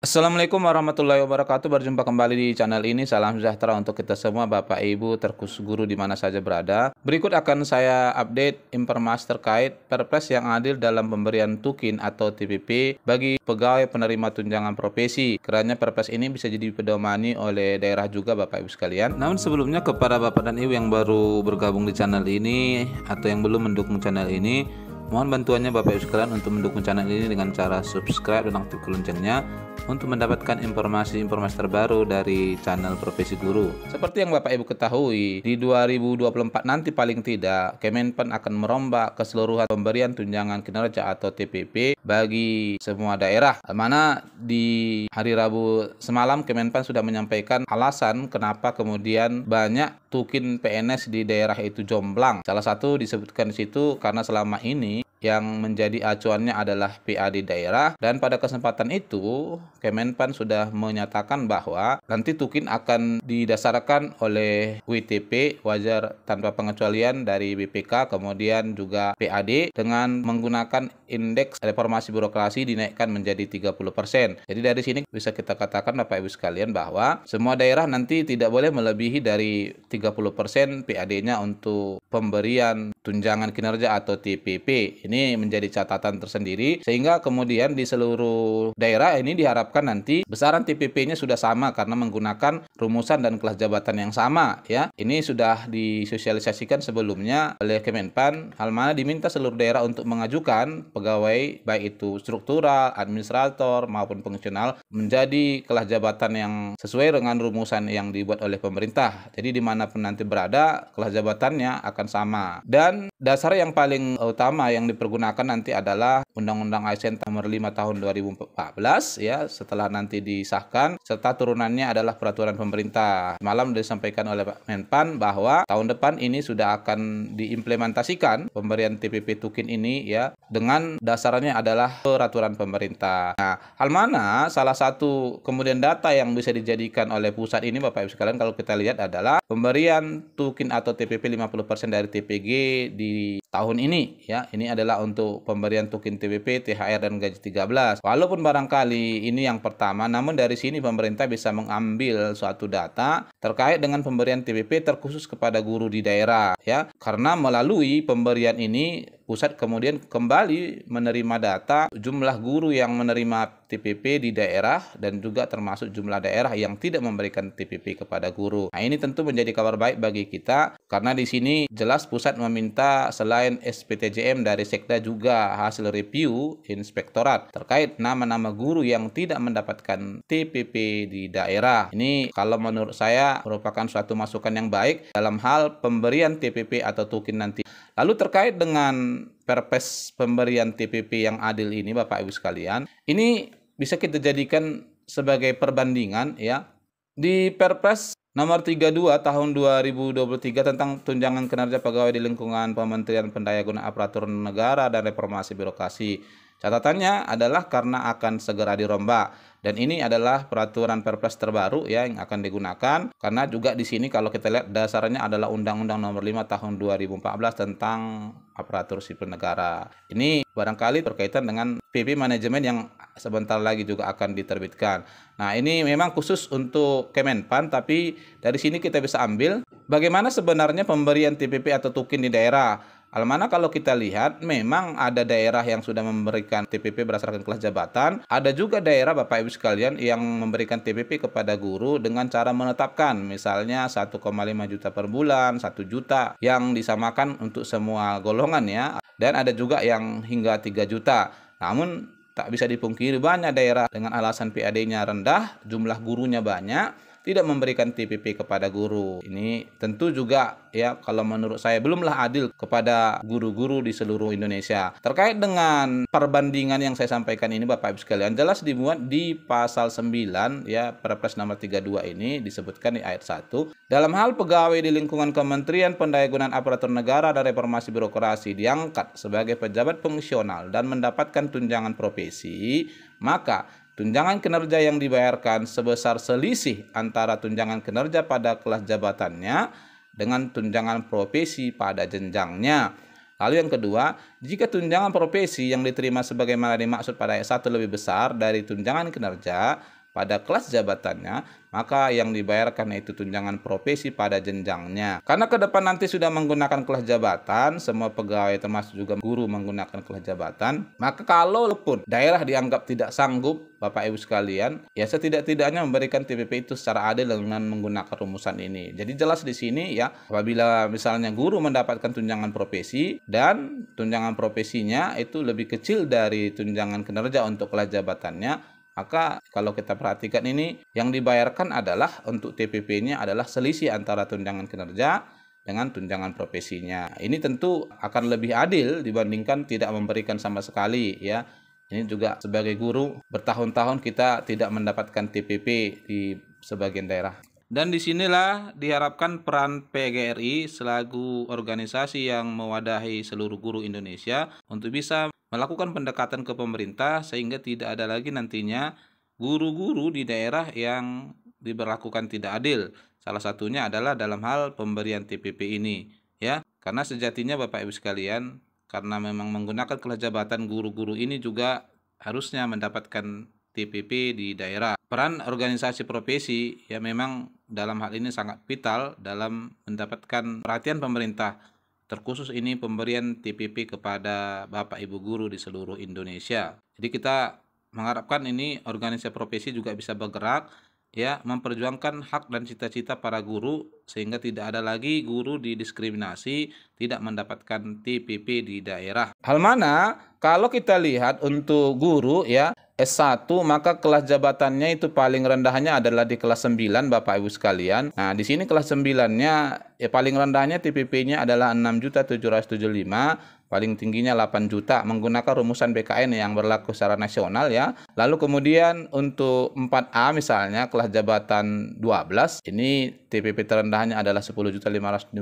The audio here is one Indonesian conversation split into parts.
Assalamualaikum warahmatullahi wabarakatuh. Berjumpa kembali di channel ini. Salam sejahtera untuk kita semua, Bapak Ibu, terkhusus guru di mana saja berada. Berikut akan saya update informasi terkait Perpres yang adil dalam pemberian tukin atau TPP bagi pegawai penerima tunjangan profesi. Kiranya Perpres ini bisa jadi pedomani oleh daerah juga, Bapak Ibu sekalian. Namun sebelumnya, kepada Bapak dan Ibu yang baru bergabung di channel ini atau yang belum mendukung channel ini, mohon bantuannya Bapak Ibu sekalian untuk mendukung channel ini dengan cara subscribe dan aktifkan loncengnya untuk mendapatkan informasi-informasi terbaru dari channel Profesi Guru. Seperti yang Bapak Ibu ketahui, di 2024 nanti paling tidak Kemenpan akan merombak keseluruhan pemberian tunjangan kinerja atau TPP bagi semua daerah. Mana di hari Rabu semalam Kemenpan sudah menyampaikan alasan kenapa kemudian banyak tukin PNS di daerah itu jomblang. Salah satu disebutkan di situ karena selama ini yang menjadi acuannya adalah PAD daerah, dan pada kesempatan itu Kemenpan sudah menyatakan bahwa nanti tukin akan didasarkan oleh WTP wajar tanpa pengecualian dari BPK, kemudian juga PAD dengan menggunakan indeks reformasi birokrasi dinaikkan menjadi 30%. Jadi dari sini bisa kita katakan Bapak Ibu sekalian bahwa semua daerah nanti tidak boleh melebihi dari 30% PAD-nya untuk pemberian tunjangan kinerja atau TPP. Ini menjadi catatan tersendiri, sehingga kemudian di seluruh daerah ini diharapkan nanti besaran TPP-nya sudah sama karena menggunakan rumusan dan kelas jabatan yang sama ya. Ini sudah disosialisasikan sebelumnya oleh Kemenpan, hal mana diminta seluruh daerah untuk mengajukan pegawai baik itu struktural, administrator maupun fungsional menjadi kelas jabatan yang sesuai dengan rumusan yang dibuat oleh pemerintah. Jadi dimanapun nanti berada, kelas jabatannya akan sama. Dan dasar yang paling utama yang dipergunakan nanti adalah Undang-Undang ASN nomor 5 tahun 2014 ya, setelah nanti disahkan, serta turunannya adalah peraturan pemerintah. Malam disampaikan oleh Pak Menpan bahwa tahun depan ini sudah akan diimplementasikan pemberian TPP tukin ini ya, dengan dasarnya adalah peraturan pemerintah. Nah, hal mana salah satu kemudian data yang bisa dijadikan oleh pusat ini Bapak Ibu sekalian kalau kita lihat adalah pemberian tukin atau TPP 50% dari TPG di tahun ini ya. Ini adalah untuk pemberian tukin TPP, THR dan gaji 13. Walaupun barangkali ini yang pertama, namun dari sini pemerintah bisa mengambil suatu data terkait dengan pemberian TPP terkhusus kepada guru di daerah ya. Karena melalui pemberian ini pusat kemudian kembali menerima data jumlah guru yang menerima TPP di daerah dan juga termasuk jumlah daerah yang tidak memberikan TPP kepada guru. Nah, ini tentu menjadi kabar baik bagi kita karena di sini jelas pusat meminta selain SPTJM dari Sekda juga hasil review inspektorat terkait nama-nama guru yang tidak mendapatkan TPP di daerah. Ini kalau menurut saya merupakan suatu masukan yang baik dalam hal pemberian TPP atau tukin nanti. Lalu terkait dengan Perpres pemberian TPP yang adil ini Bapak Ibu sekalian, ini bisa kita jadikan sebagai perbandingan ya. Di Perpres nomor 32 tahun 2023 tentang tunjangan kinerja pegawai di lingkungan Kementerian Pendayagunaan Aparatur Negara dan Reformasi Birokrasi. Catatannya adalah karena akan segera dirombak, dan ini adalah peraturan Perpres terbaru ya yang akan digunakan, karena juga di sini kalau kita lihat dasarnya adalah Undang-Undang nomor 5 tahun 2014 tentang aparatur sipil negara. Ini barangkali berkaitan dengan PP manajemen yang sebentar lagi juga akan diterbitkan. Nah, ini memang khusus untuk Kemenpan, tapi dari sini kita bisa ambil bagaimana sebenarnya pemberian TPP atau tukin di daerah. Almana kalau kita lihat memang ada daerah yang sudah memberikan TPP berdasarkan kelas jabatan, ada juga daerah Bapak Ibu sekalian yang memberikan TPP kepada guru dengan cara menetapkan misalnya 1,5 juta per bulan, 1 juta yang disamakan untuk semua golongan ya, dan ada juga yang hingga 3 juta. Namun tak bisa dipungkiri banyak daerah dengan alasan PAD-nya rendah, jumlah gurunya banyak, tidak memberikan TPP kepada guru. Ini tentu juga ya kalau menurut saya belumlah adil kepada guru-guru di seluruh Indonesia. Terkait dengan perbandingan yang saya sampaikan ini Bapak Ibu sekalian, jelas dimuat di pasal 9 ya Perpres nomor 32 ini disebutkan di ayat 1. Dalam hal pegawai di lingkungan Kementerian Pendayagunaan Aparatur Negara dan Reformasi Birokrasi diangkat sebagai pejabat fungsional dan mendapatkan tunjangan profesi, maka tunjangan kinerja yang dibayarkan sebesar selisih antara tunjangan kinerja pada kelas jabatannya dengan tunjangan profesi pada jenjangnya. Lalu yang kedua, jika tunjangan profesi yang diterima sebagaimana dimaksud pada ayat 1 lebih besar dari tunjangan kinerja pada kelas jabatannya, maka yang dibayarkan yaitu tunjangan profesi pada jenjangnya. Karena ke depan nanti sudah menggunakan kelas jabatan, semua pegawai termasuk juga guru menggunakan kelas jabatan, maka kalau pun daerah dianggap tidak sanggup, Bapak Ibu sekalian, ya setidak-tidaknya memberikan TPP itu secara adil dengan menggunakan rumusan ini. Jadi jelas di sini ya, apabila misalnya guru mendapatkan tunjangan profesi dan tunjangan profesinya itu lebih kecil dari tunjangan kinerja untuk kelas jabatannya, maka kalau kita perhatikan ini yang dibayarkan adalah untuk TPP-nya adalah selisih antara tunjangan kinerja dengan tunjangan profesinya. Ini tentu akan lebih adil dibandingkan tidak memberikan sama sekali ya. Ini juga sebagai guru bertahun-tahun kita tidak mendapatkan TPP di sebagian daerah. Dan disinilah diharapkan peran PGRI selaku organisasi yang mewadahi seluruh guru Indonesia untuk bisa melakukan pendekatan ke pemerintah sehingga tidak ada lagi nantinya guru-guru di daerah yang diberlakukan tidak adil. Salah satunya adalah dalam hal pemberian TPP ini ya. Karena sejatinya Bapak Ibu sekalian, karena memang menggunakan kelas jabatan, guru-guru ini juga harusnya mendapatkan TPP di daerah. Peran organisasi profesi ya memang dalam hal ini sangat vital dalam mendapatkan perhatian pemerintah. Terkhusus ini pemberian TPP kepada Bapak Ibu guru di seluruh Indonesia. Jadi kita mengharapkan ini organisasi profesi juga bisa bergerak ya, memperjuangkan hak dan cita-cita para guru sehingga tidak ada lagi guru didiskriminasi, tidak mendapatkan TPP di daerah. Hal mana kalau kita lihat untuk guru ya S1, maka kelas jabatannya itu paling rendahnya adalah di kelas 9 Bapak Ibu sekalian. Nah, di sini kelas 9-nya ya paling rendahnya TPP-nya adalah 6.775.000, paling tingginya 8 juta menggunakan rumusan BKN yang berlaku secara nasional ya. Lalu kemudian untuk 4A misalnya kelas jabatan 12, ini TPP terendahnya adalah 10.525.000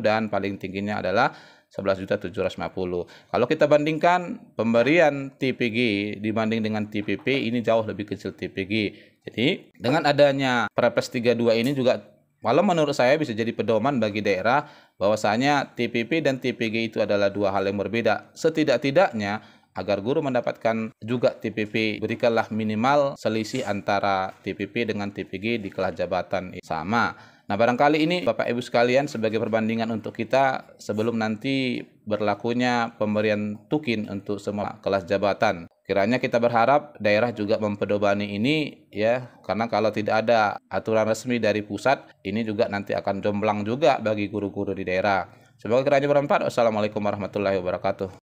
dan paling tingginya adalah 11.750. Kalau kita bandingkan pemberian TPG dibanding dengan TPP, ini jauh lebih kecil TPG. Jadi dengan adanya Perpres 32 ini juga, walau menurut saya bisa jadi pedoman bagi daerah bahwasanya TPP dan TPG itu adalah dua hal yang berbeda. Setidak-tidaknya agar guru mendapatkan juga TPP, berikanlah minimal selisih antara TPP dengan TPG di kelas jabatan sama. Nah, barangkali ini Bapak Ibu sekalian sebagai perbandingan untuk kita sebelum nanti berlakunya pemberian tukin untuk semua kelas jabatan. Kiranya kita berharap daerah juga mempedomani ini ya, karena kalau tidak ada aturan resmi dari pusat, ini juga nanti akan jomblang juga bagi guru-guru di daerah. Semoga kiranya bermanfaat. Wassalamualaikum warahmatullahi wabarakatuh.